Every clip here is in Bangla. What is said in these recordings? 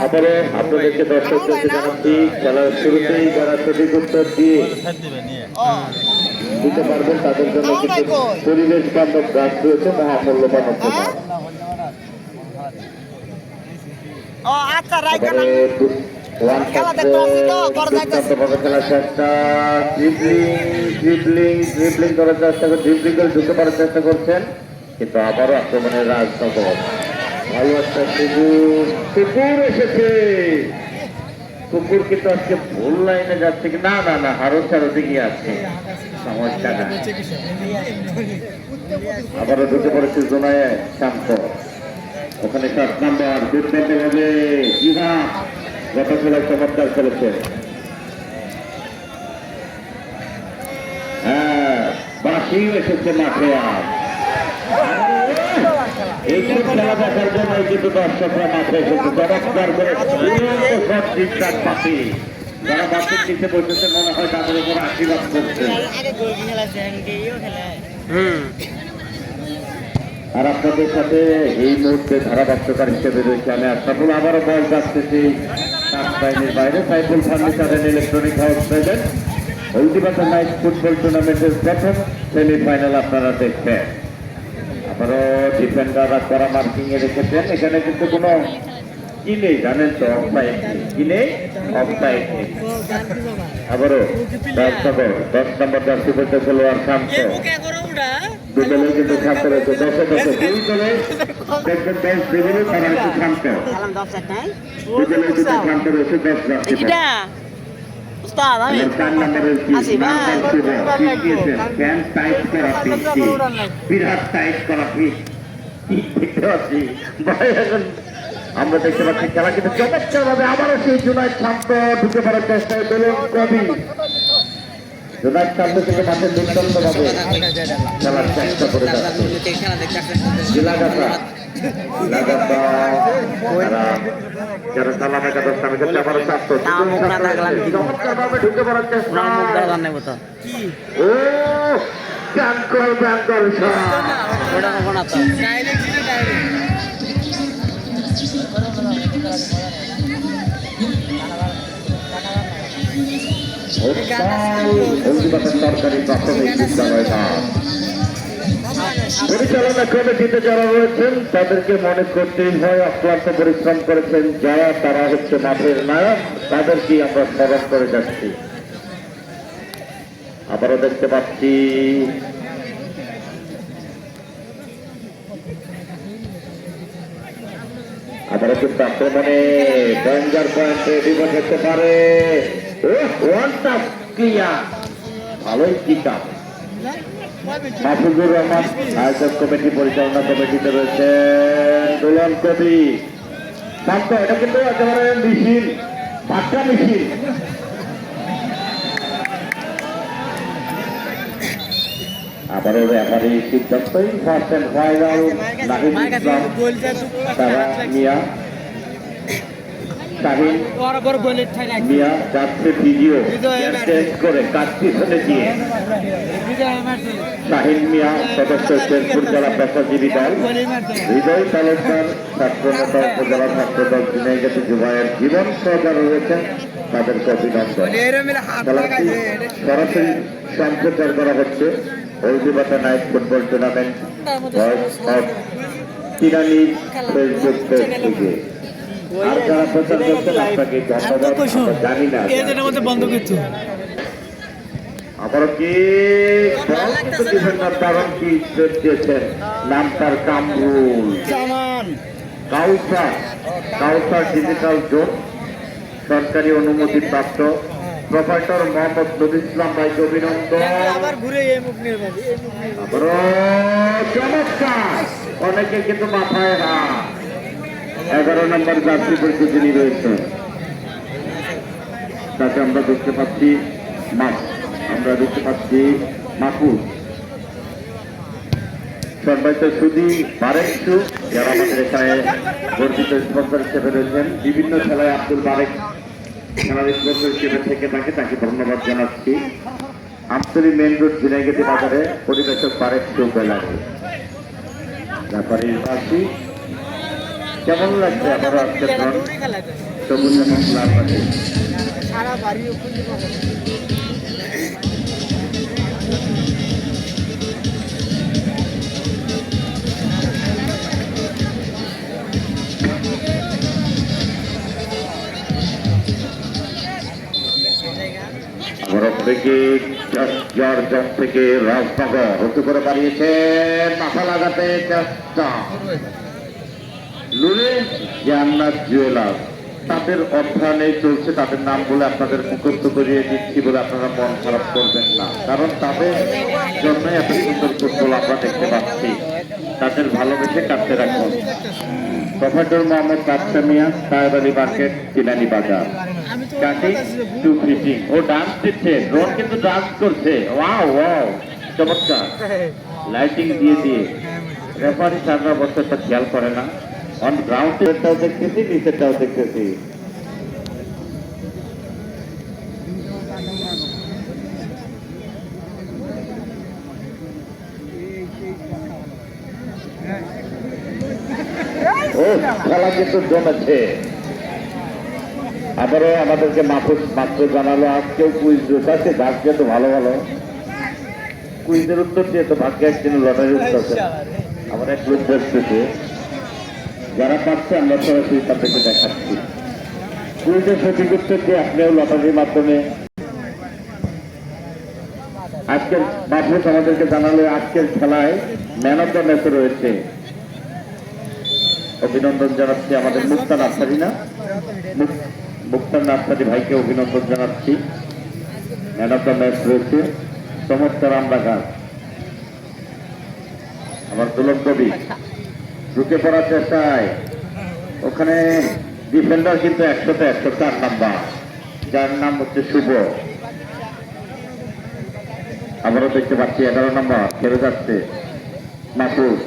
আবারও আপনাদেরকে দর্শকদেরকে জানাচ্ছি খেলার শুরুতেই যারা সঠিক উত্তর দিয়ে দিতে পারবেন তাদের জন্য কিন্তু পরিবেশ বান্ধব গাছ রয়েছে মহামূল্যবান উপহার। খেলার চেষ্টা ড্রিবলিং করার চেষ্টা করে ড্রিবলিং করে ঢুকে পড়ার চেষ্টা করছেন, কিন্তু আবারও আক্রমণের রাজনগর ভালো একটা কুকুর এসেছে। কুকুর কিন্তু আজকে ভুল লাইনে যাচ্ছে কি না না না হারো চারোতে গিয়ে আছে সমস্যা না। আবারও ঢুকে পড়েছে জোনায় শান্ত, ওখানে 7 নাম্বার দুর্দান্ত ভাবে জিভা গত খেলায় চমৎকার খেলেছে। হ্যাঁ বাসিও এসেছে মাঠে। আর এই খেলা দেখার জন্য কিন্তু দর্শকরা মাঠে এসেছে চমৎকার করে সব ঠিকঠাক পাখি যারা বাসের নিচে বসেছে মনে হয় তাদের উপর আশীর্বাদ করছে। আর আপনাদের সাথে এই মুহূর্তে ধারাভাষ্যকার হিসেবে রয়েছে আমি আশরাফুল। আবারও বল যাচ্ছেছি বাহিনীর বাইরে Saiful furniture and electronic house present Haldibazar night football টুর্নামেন্টের প্রথম সেমিফাইনাল আপনারা দেখছেন। আবারও ডিফেন্ডাররা করা মার্কিং এ রেখেছেন, এখানে কিন্তু কোনো কি নেই জানেন তো, অফসাইড কি নেই, অফসাইড নেই। আবারও 10 নম্বর জার্সি পড়তে খেলোয়াড় শান্ত, দুদলে কিন্তু শান্ত রয়েছে 10-এ 10 দুই দলে দেখবেন 10 দুদলে তারা হচ্ছে শান্ত, দুদলে কিন্তু শান্ত রয়েছে 10 জার্সি। 4 নম্বরের বিরাট টাইট করা পিচ দেখতে পাচ্ছি আমরা দেখতে পাচ্ছি। খেলা কিন্তু চমৎকার ভাবে আবারও সেই জুনাইদ শান্ত ঢুকে পড়ার চেষ্টায় পেলেন কবি। জুনাইদ শান্ত থেকে মাঠে দুর্দান্ত ভাবে খেলার চেষ্টা করে যাচ্ছে জেলাগাছা যারা সালাম একাদশ নামে খেলতে আবারও শান্ত চমৎকার ভাবে ঢুকে পড়ার চেষ্টা। ও ব্যাংকর সরকারি প্রাথমিক বিদ্যালয় পরিচালনা কমিটিতে যারা রয়েছেন তাদেরকে মনে করতেই হয় অক্লান্ত পরিশ্রম করেছেন যারা, তারা হচ্ছে মাঠের নায়ক, তাদেরকে আমরা স্মরণ করে যাচ্ছি। আবারও দেখতে পাচ্ছি আবারও কিন্তু আক্রমণে ডেঞ্জার পয়েন্টে বিপদ হতে পারে। ভালোই কিকা মাহফুজুর রহমান আয়োজক কমিটি পরিচালনা কমিটিতে রয়েছেন দুলন কবি শান্ত। এটা কিন্তু একেবারে মিছিল ধাক্কা মিছিল। আবারও রেফারি সিদ্ধান্তই first and final Nahid Islam তারা মিয়া শাহিন মিয়া যাচ্ছে ভিডিও চেঞ্জ করে কাজ পিছনে দিয়ে শাহিন মিয়া সদস্য শেরপুর জেলা পেশাজীবী দল, হৃদয় তালুকদার ছাত্রনেতা উপজেলা ছাত্রদল ঝিনাইগাতি যুবায়ের জীবন সহকারী রয়েছেন, তাদেরকে অভিনন্দন। খেলাটি সরাসরি সম্প্রচার করা হচ্ছে হলদিবাজার নাইট ফুটবল টুর্নামেন্ট তিরানি ফেসবুক পেজে। আর যারা প্রচার করছেন আপনাকে ধন্যবাদ। জানি না আবারও কি ডিফেন্ডার কারণ কি দিয়েছেন নাম তার কামরুল কাউসার ডিজিটাল জোন সরকারি অনুমতি প্রাপ্ত প্রোপাইটর মোহাম্মদ নবী ইসলাম ভাইকে অভিনন্দন। চমৎকার অনেকে কিন্তু মাথায় 11 নম্বর জার্সি পরিচিত যিনি রয়েছেন তাকে আমরা দেখতে পাচ্ছি মাহফুজ সম্মানিত সুদী বারেকশু যারা আমাদের এখানে গর্বিত স্পন্সর হিসেবে রয়েছেন। বিভিন্ন খেলায় আব্দুল বারেক খেলার স্পন্সর হিসেবে থেকে তাকে ধন্যবাদ জানাচ্ছি। আমতলী মেন রোড ঝিনাইগাতি বাজারে পরিবেশক বারেকশু গ্যালারি ব্যাপারীর পাশে কেমন লাগছে আবারও আজকের ড্রন সবুজ এবং লাল পাখি? জর্জন থেকে রাজনগর রুটু করে বাড়িয়েছেন, মাথা লাগাতে চেষ্টা লুরিন জান্নাত জুয়েলার্স। তাদের অধ্যয়নে চলছে, তাদের নাম বলে আপনাদের মুখস্থ করিয়ে দিচ্ছি বলে আপনারা মন খারাপ করবেন না, কারণ তাদের জন্য এত সুন্দর ফুটবল আমরা দেখতে পাচ্ছি। তাদের ভালোবেসে কাটতে রাখুন। প্রফেসর মোহাম্মদ বাদশা মিয়া, সাহেব আলী মার্কেট, চিলানি বাজার। কাটি টু ফিটিং। ও ডান্স দিচ্ছে, ড্রোন কিন্তু ডান্স করছে। ওয়াও ওয়াও, চমৎকার লাইটিং দিয়ে দিয়ে। রেফারি সারা বছরটা খেয়াল করে না, অন গ্রাউন্ডটাও দেখতেছি, নিচেরটাও দেখতেছি। ও খেলা কিন্তু জমেছে। আবারও আমাদেরকে মাহফুজ মাত্র জানালো আজকেও কুইজ আছে, ভাগ্যে তো ভালো ভালো কুইজের উত্তর দিয়ে তো ভাগ্যে একদিন লটারি উত্তর আমার এক গ্রুপ দেখতেছে, যারা পাচ্ছে আমরা সরাসরি তাদেরকে দেখাচ্ছি। কুইজের সঠিক উত্তর দিয়ে আপনিও লটারির মাধ্যমে। আজকের মাহফুজ আমাদেরকে জানালো আজকের খেলায় ম্যান অফ দ্য ম্যাচে রয়েছে। অভিনন্দন জানাচ্ছি আমাদের মুক্তা নার্সারি, না মুক্তার নার্সারি ভাইকে অভিনন্দন জানাচ্ছি। ম্যান অফ দ্য ম্যাচ রয়েছে চমৎকার আমরা গাছ। আমার দুলক কবি ঢুকে পড়ার চেষ্টায়, ওখানে ডিফেন্ডার কিন্তু 100তে 104 নাম্বার, যার নাম হচ্ছে শুভ। আবারও দেখতে পাচ্ছি 11 নম্বর খেলে যাচ্ছে মাহফুজ।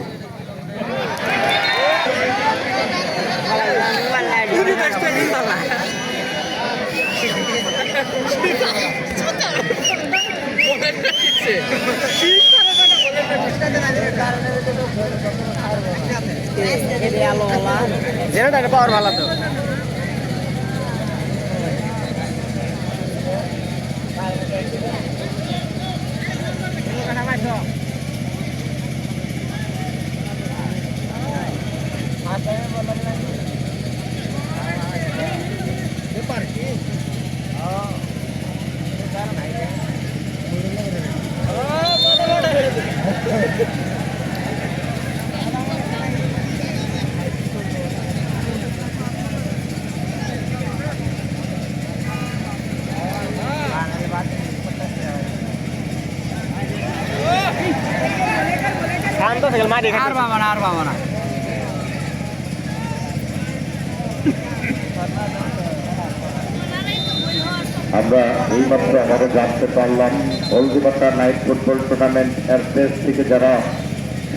পাওয়ার ভালো তো আর বাবা না, আর বাবা না। আমরা এইমাত্র আমাদের জানতে পারলাম হলদিবাটা নাইট ফুটবল টুর্নামেন্ট এর দেশ থেকে যারা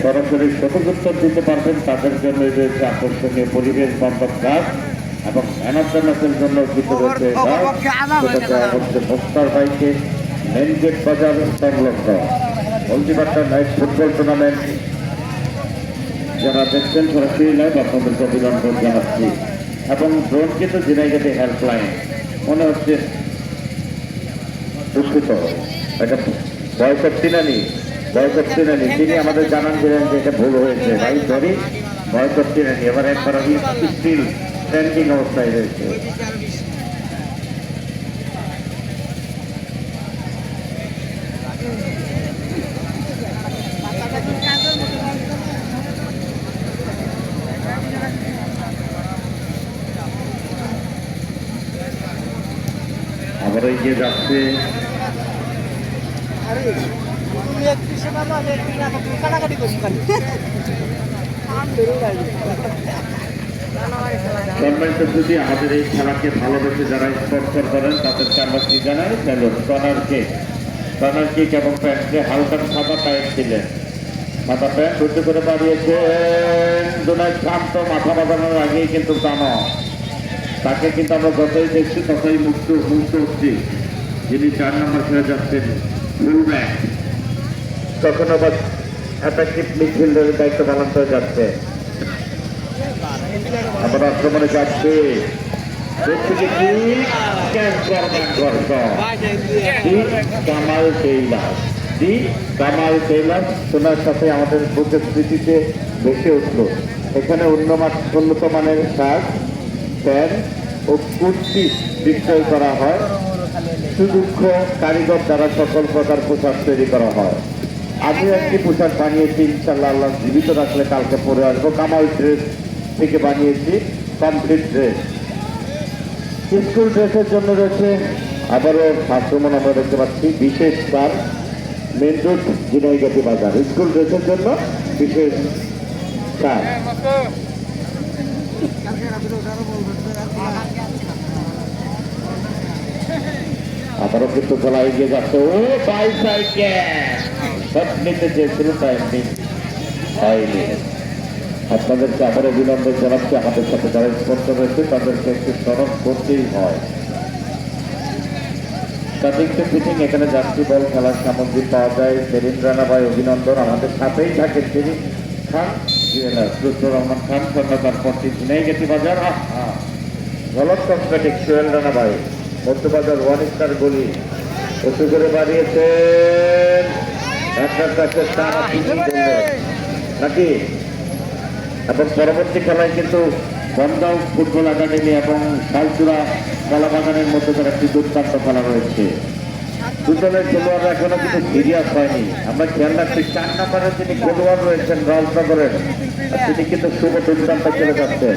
সরাসরি সঠিক উত্তর দিতে পারবেন তাদের জন্য রয়েছে আকর্ষণীয় পরিবেশ বান্ধব গাছ, এবং ম্যান অফ দ্য ম্যাচের জন্য দিতে রয়েছে মুক্তার ভাইকে মেন গেট বাজার সংলগ্ন হলদিবাটা নাইট ফুটবল টুর্নামেন্ট যারা দেখছেন সরাসরি লাইভ আপনাদেরকে অভিনন্দন জানাচ্ছি। এবং ড্রোন কিন্তু জিনাইগাতে হেল্পলাইন মনে হচ্ছে দুঃখিত, এটা বয়সের তিনানি তিনি আমাদের জানান দিলেন যে এটা ভুল হয়েছে। ভাই সরি, বয়সের তিনানি এবার একবার আমি স্টিল ট্রেন্ডিং অবস্থায় রয়েছে। আবার এগিয়ে যাচ্ছে যদি আমাদের এই খেলাকে ভালোবেসে যারা স্পন্সর করেন তাদেরকে আমরা কি জানাই স্যালুট। কর্নার কিক এবং প্যান্টে হালকা সাদা প্যান্ট ছিলেন, মাথা প্যান্ট উঁচু করে বাড়িয়েছেন জোনায় শান্ত, মাথা বাঁধানোর আগেই কিন্তু জানো তাকে কিন্তু আমরা যতই দেখছি ততই মুক্ত হচ্ছি। যিনি 4 নম্বর খেলে যাচ্ছেন ফুল ব্যাক, তখন আবার অ্যাট্রাকটিভ মিডফিল্ডারের দায়িত্ব পালন করে যাচ্ছে। আবার আক্রমণে যাচ্ছে কামাল টেইলার সোনার সাথে আমাদের বুকের স্মৃতিতে ভেসে উঠল। এখানে উন্নত মানের শার্ট, প্যান্ট ও কুর্তি বিক্রয় করা হয়। সুদক্ষ কারিগর দ্বারা সকল প্রকার পোশাক তৈরি করা হয়। আমি একটি পোশাক বানিয়েছি, ইনশাল্লাহ আল্লাহ জীবিত রাখলে কালকে পরে আসবো। কামাল ড্রেস থেকে বানিয়েছি কমপ্লিট ড্রেস। স্কুল ড্রেসের জন্য রয়েছে আবারও আক্রমণ আমরা দেখতে পাচ্ছি বিশেষ কার মেন রোড ঝিনাইগাতি বাজার। স্কুল ড্রেসের জন্য বিশেষ কার। আবারও কিন্তু খেলা এগিয়ে যাচ্ছে। ও সব নিতে চেয়েছিল হয়নি। আপনাদেরকে আবার অভিনন্দন জানাচ্ছি। আমাদের সাথে যারা স্পন্সর রয়েছে তাদেরকে একটু স্মরণ করতেই হয়। ফিটিং এখানে যাত্রী বল খেলার সামগ্রী পাওয়া যায়। সেলিম রানা ভাই অভিনন্দন। আমাদের সাথেই থাকে সেলিম খান জুয়েলার্স, লুৎফর রহমান খান, স্বর্ণকার পট্টি, ঝিনাইগাতি বাজার। ঝলক কসমেটিক, সোহেল রানা ভাই, মধ্যবাজার ওয়ান স্টার গলি উঁচু করে বাড়িয়েছেন। একটার কাছে নাকি। এবং পরবর্তী খেলায় কিন্তু বনগাঁও ফুটবল একাডেমি এবং শালচূড়া কলাবাগানের মধ্যে একটি দুর্দান্ত খেলা রয়েছে। দুদলের খেলোয়াড়রা এখনো কিন্তু সিরিয়াস হয়নি। আমরা খেয়াল রাখছি 4 নম্বরে যিনি খেলোয়াড় রয়েছেন রাজনগরের, তিনি কিন্তু শুভ দুর্দান্ত খেলে যাচ্ছেন।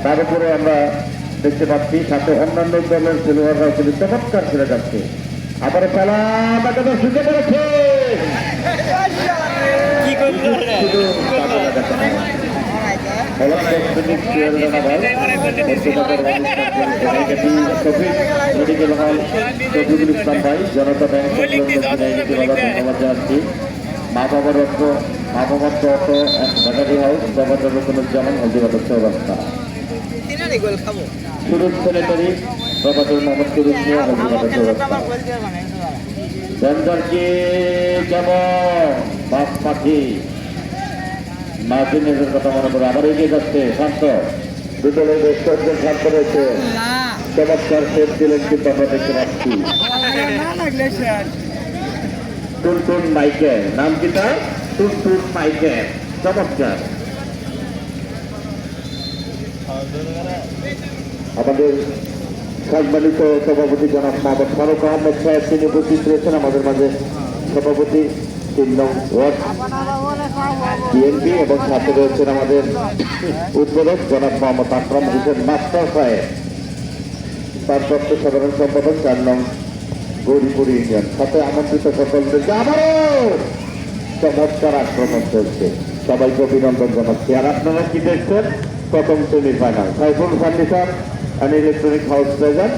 তার উপরে আমরা দেখতে পাচ্ছি সাথে অন্যান্য দলের খেলোয়াড়রাও কিন্তু চমৎকার খেলে যাচ্ছে। আবার খেলা শুরু করেছে। মেডিকেল হল শফিকুল ইসলাম ভাই, জনতা ব্যাংক, ধন্যবাদ জানাচ্ছি। মা বাবার অর্থ ব্যাটারি হাউস, বাবার রতনুজ্জামান, হলদিবাজার চৌরাস্তা। সুরজ সেনেটারি, বাবাদুর মোহাম্মদ সুরজ নিয়ে হলদিবাজার চৌরাস্তা। কি কেমন বাস পাখি মার্টিনের কথা মনে করে আবার এগিয়ে যাচ্ছে শান্ত। দুদলের বেশ কয়েকজন শান্ত রয়েছে, চমৎকার সেট দিলেন কিন্তু আমরা দেখতে পাচ্ছি। টুনটুন মাইকেল, নাম কি তার? টুনটুন মাইকেল, চমৎকার। আমাদের সম্মানিত সভাপতি জনাব মোহাম্মদ ফারুক আহমেদ সাহেব, তিনি উপস্থিত রয়েছেন আমাদের মাঝে। সভাপতি 3 নং ওয়ার্ড বিএনপি এবং সাথে রয়েছেন আমাদের উদ্বোধক জনাব মোহাম্মদ আকরাম হোসেন মাস্টার সাহেব, ভারপ্রাপ্ত সাধারণ সম্পাদক 4 নং গৌরীপুর ইউনিয়ন। সাথে আমন্ত্রিত সকলদেরকে আবারও চমৎকার আক্রমণ চলছে। সবাইকে অভিনন্দন জানাচ্ছি। আর আপনারা কি দেখছেন? প্রথম semifinal Saiful furniture and electronic house present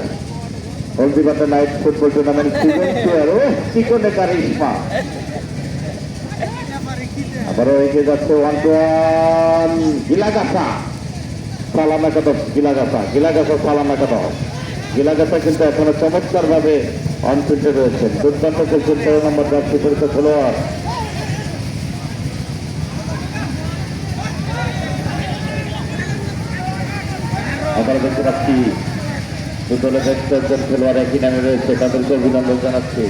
Haldibazar night football tournament season 2 চিকনে কারিশমা। আবারও এগিয়ে যাচ্ছে 1-1 গিলাগাছা সালাম একাদশ। গিলাগাছা সালাম একাদশ। গিলাগাছা কিন্তু এখনো চমৎকার ভাবে অনফিল্ডে রয়েছেন। দুর্দান্ত খেলছেন 13 নম্বর জার্সি পরিচিত খেলোয়াড়। আমরা দেখতে পাচ্ছি দুদলের বেশ কয়েকজন খেলোয়াড় একই নামে রয়েছে, তাদেরকে অভিনন্দন জানাচ্ছি।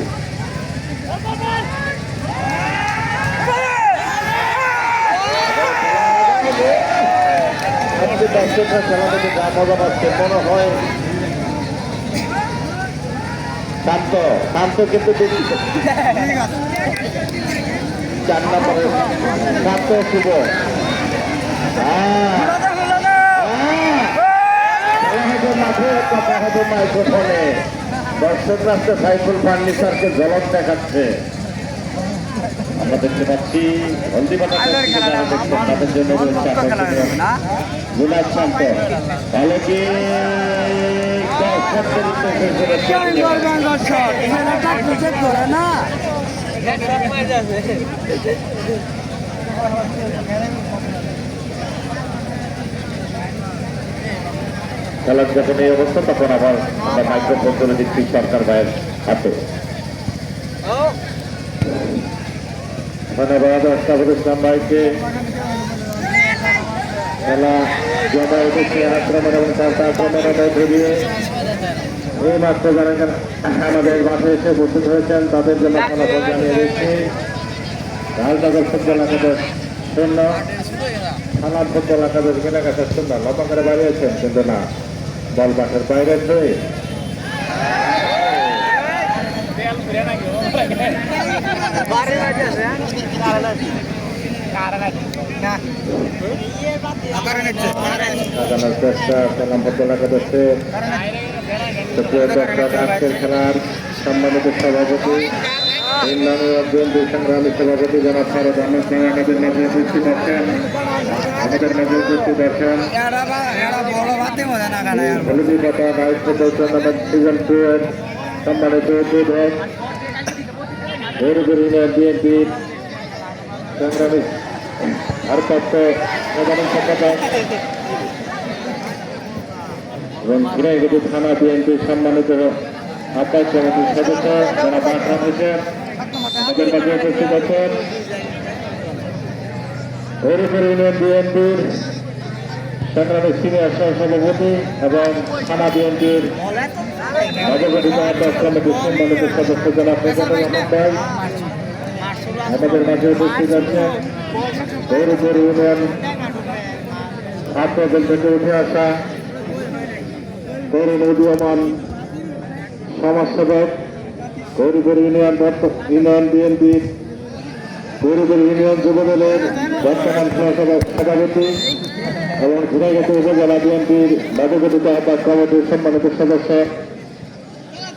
দর্শকরা খেলা থেকে যা মজা পাচ্ছে মনে হয় শান্ত কিন্তু 4 নম্বরে শান্ত শুভ। মাইক্রোফোনে দর্শক রাষ্ট্র সাইফুল ফার্নিচারকে ঝলক দেখাচ্ছে। আমরা দেখতে পাচ্ছি হলদিবাজার তাদের জন্য রয়েছে গুলাব শান্ত। তাহলে কি খেলার যখন এই অবস্থা তখন আবার আমরা মাইক্রোফোন তুলে দিচ্ছি সরকার ভাইয়ের হাতে। ধন্যবাদ আশরাফুল ইসলাম ভাইকে। খেলা জমা উঠেছে আক্রমণ এবং পাল্টা আক্রমণের মধ্যে দিয়ে এই মাত্র যারা আমাদের মাঠে এসে উপস্থিত হয়েছেন তাদের জন্য ফলাফল জানিয়ে দিচ্ছি। লালনগর ফুটবল একাদশ 0, থানার ফুটবল একাদশ কেনাকাটা 0। লম্বা করে বাড়িয়েছেন কিন্তু না, বল মাঠের বাইরে ছুঁয়ে লাগানোর চেষ্টা থানার ফুটবল একাদশে। সুপ্রিয় দর্শক, আজকের খেলার সম্মানিত সভাপতি বিএনপি সংগ্রামী সভাপতি জনাব ফারুক আহমেদ ভাই আমাদের মাঝে উপস্থিত আছেন। হলুদি পাতা নাইট ফুটবল টুর্নামেন্ট সিজন 2 এর সম্মানিত উদ্বোধক বিএনপির সংগ্রামী ভারপ্রাপ্ত সাধারণ সম্পাদক এবং ঝিনাইদহ থানা বিএনপির সম্মানিত আহ্বায়ক সমিতির সদস্য জনাব আকরাম হোসেন আমাদের মাঝে উপস্থিত আছেন। হরিপুর ইউনিয়ন বিএনপির সংগ্রামী সিনিয়র সহসভাপতি এবং থানা বিএনপির নবগঠিত আহ্বায়ক কমিটির সম্মানিত সদস্য জনাব ফজলুর রহমান ভাই আমাদের মাঝে উপস্থিত আছেন। হরিপুর ইউনিয়ন ছাত্রদল থেকে উঠে আসা তরুণ উদীয়মান সমাজসেবক গৌরীপুর ইউনিয়ন বিএনপির গৌরীপুর ইউনিয়ন যুবদলের বর্তমান সভাপতি এবং ঝিনাইদহ উপজেলা বিএনপির নবগঠিত আহ্বায়ক কমিটির সম্মানিত সদস্য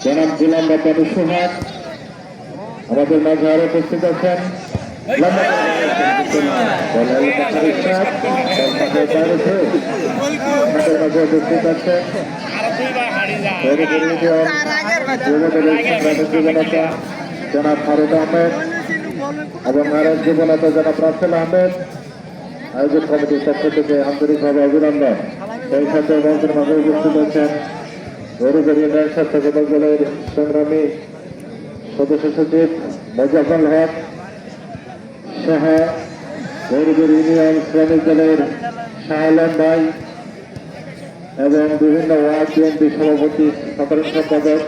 জনাব জিলাম রব্বানী সোহাগ আমাদের মাঝে আরো উপস্থিত আছেন। আমাদের মাঝে উপস্থিত আছেন জনাব ফারুক আহমেদ এবং আরেক যুবনেতা জনাব রাসেল আহমেদ। আয়োজক কমিটির পক্ষ থেকে আন্তরিকভাবে অভিনন্দন। সেই সাথে মঞ্চের মাঝে উপস্থিত আছেন গৌরীপুর ইউনিয়ন স্বেচ্ছাসেবক দলের সংগ্রামী সদস্য সচিব মোজাফর হক সহ গৌরীপুর ইউনিয়ন শ্রমিক দলের শাহ আলম ভাই এবং বিভিন্ন ওয়ার্ড বিএনপি সভাপতি সাধারণ সম্পাদক,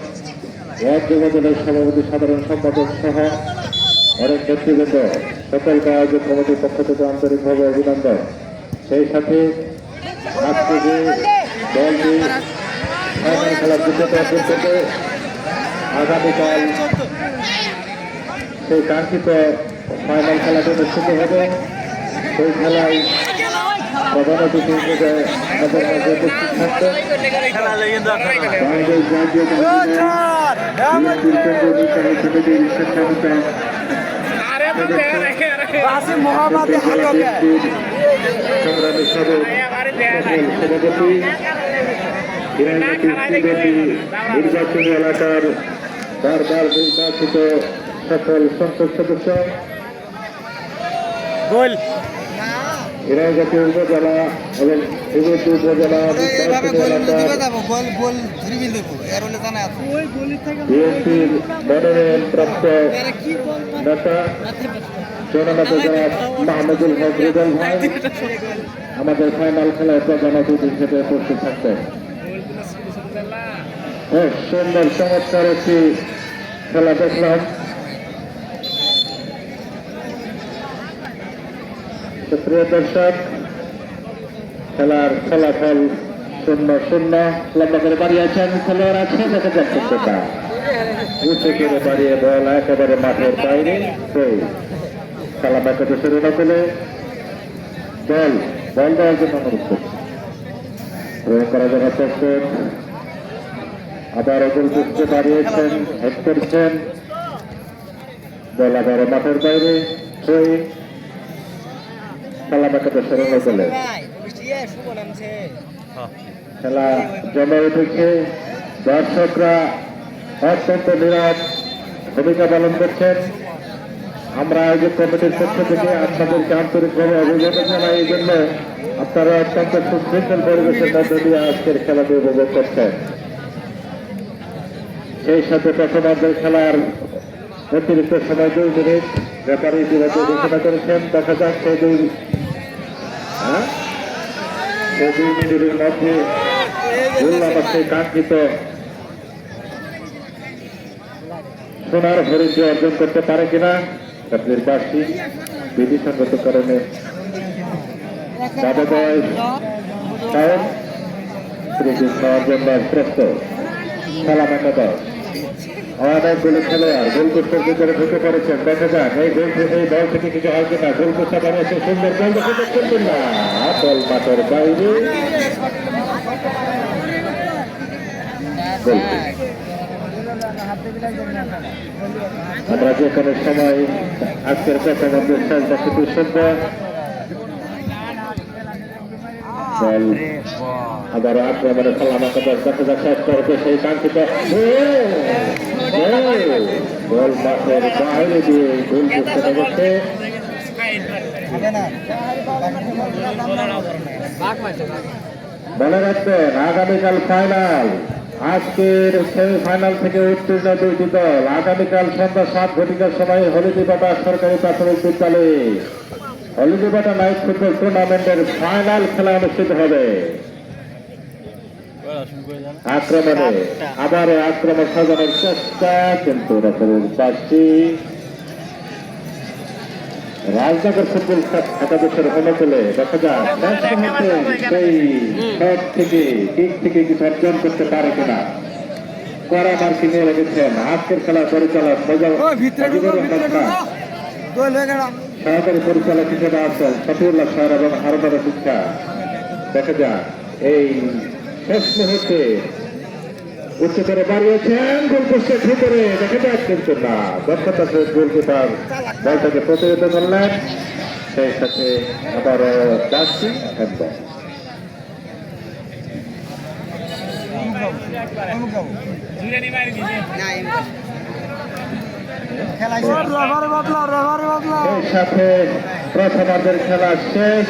ওয়ার্ড যুব দলের সভাপতি সাধারণ সম্পাদক সহ অনেক নেতৃবৃন্দ সকলকে আয়োজক কমিটির পক্ষ থেকে আন্তরিকভাবে অভিনন্দন। সেই সাথে আজকে যে দলটি ফাইনাল খেলার যোগ্যতা অর্জন করবে আগামীকাল সেই কাঙ্ক্ষিত ফাইনাল খেলাটি অনুষ্ঠিত হবে। সেই খেলায় প্রধান অতিথি হিসেবে আমাদের মাঝে উপস্থিত থাকবেন বাংলাদেশ জাতীয় সংগ্রামী সভাপতি নির্বাচনী এলাকার বারবার নির্বাচিত সকল সংসদ সদস্য জাতীয় উপজেলা এবং উপজেলা বিএনপির মনোনয়ন প্রাপ্ত নেতা জননেতা জনাব মাহমুদুল হক রিদল ভাই আমাদের ফাইনাল খেলায় প্রধান অতিথি হিসেবে উপস্থিত থাকতেন। সুন্দর চমৎকার একটি খেলা দেখলাম। প্রিয় দর্শক, খেলার ফলাফল 0-0। লম্বা করে বাড়িয়েছেন খেলোয়াড় আছে দেখা যাচ্ছে সেটা উঁচু করে বাড়িয়ে বল একেবারে মাঠের বাইরে। খেলা ব্যাপারে শুরু না করে বল দেওয়ার জন্য অনুরোধ করছে। প্রয়োগ করা যাবে প্রস্তুত। আবার অগুল পুষ্পে বাড়িয়েছেন, হেড করছেন, বল আবারও মাঠের বাইরে। খেলা ব্যাপারে শুরু না করে খেলা জমে উঠেছে। দর্শকরা অত্যন্ত নীরব ভূমিকা পালন করছেন। আমরা আয়োজক কমিটির পক্ষ থেকে আপনাদেরকে আন্তরিকভাবে অভিযোজন জানাই। এই জন্য আপনারা অত্যন্ত সুশৃঙ্খল পরিবেশের মধ্য দিয়ে আজকের খেলাটি উপভোগ করছেন। সেই সাথে প্রথমার্ধের খেলার অতিরিক্ত সময় 2 মিনিট রেফারি ইতিমধ্যে ঘোষণা করেছেন। দেখা যাক সেই সে 2 মিনিটের মধ্যে গোল আবার সেই কাঙ্ক্ষিত সোনার হরিণটি অর্জন করতে পারে কিনা আপনার বাসী বিধিসঙ্গত কারণে দাদা বয়স প্রস্তুত খেলা দেখা দাও অনেকগুলো খেলোয়াড় গোলপোস্টের ভিতরে ঢুকে পড়েছেন দেখা যাক এই গোল থেকে এই দল থেকে কিছু হয় কিনা গোলপোস্টটা বানিয়েছে সুন্দর গোল দেখে করবেন না বল মাঠের বাইরে আমরা যে কোনো সময় আজকের কথা মধ্যে খেলটা শুধু সুন্দর আবার আক্রমণে খেলা দেখা যাক শেষ করবে সেই কাঙ্ক্ষিত গোল মাঠের বাইরে দিয়ে গোল করতে গেছে মনে রাখবেন আগামীকাল ফাইনাল আজকের সেমিফাইনাল থেকে উত্তীর্ণ 2টি দল আগামীকাল সন্ধ্যা 7 ঘটিকার সময় হলদিবাটা সরকারি প্রাথমিক বিদ্যালয়ে হলদিবাটা নাইট ফুটবল টুর্নামেন্টের ফাইনাল খেলা অনুষ্ঠিত হবে আক্রমণে আবারও আক্রমণ সাজানোর চেষ্টা কিন্তু পাচ্ছি রাজনগর ফুটবল একাদশের অনুকূলে দেখা যাক সেই শট থেকে দিক থেকে কিছু অর্জন করতে পারে কিনা কড়া মার্কিং নিয়ে রেখেছেন আজকের খেলা পরিচালক সহকারী পরিচালক হিসেবে আছেন শফিউল্লাহ স্যার এবং হারুনার শিক্ষা দেখা যাক এই শেষ মুহূর্তে উচ্চ করে বাড়িয়েছেন গোলপোস্টের ভিতরে দেখা যাক কিন্তু না দক্ষতা গোলকিপার বলটাকে প্রতিহত করলেন সেই সাথে আবার যাচ্ছি একদম সেই সাথে প্রথমার্ধের খেলা শেষ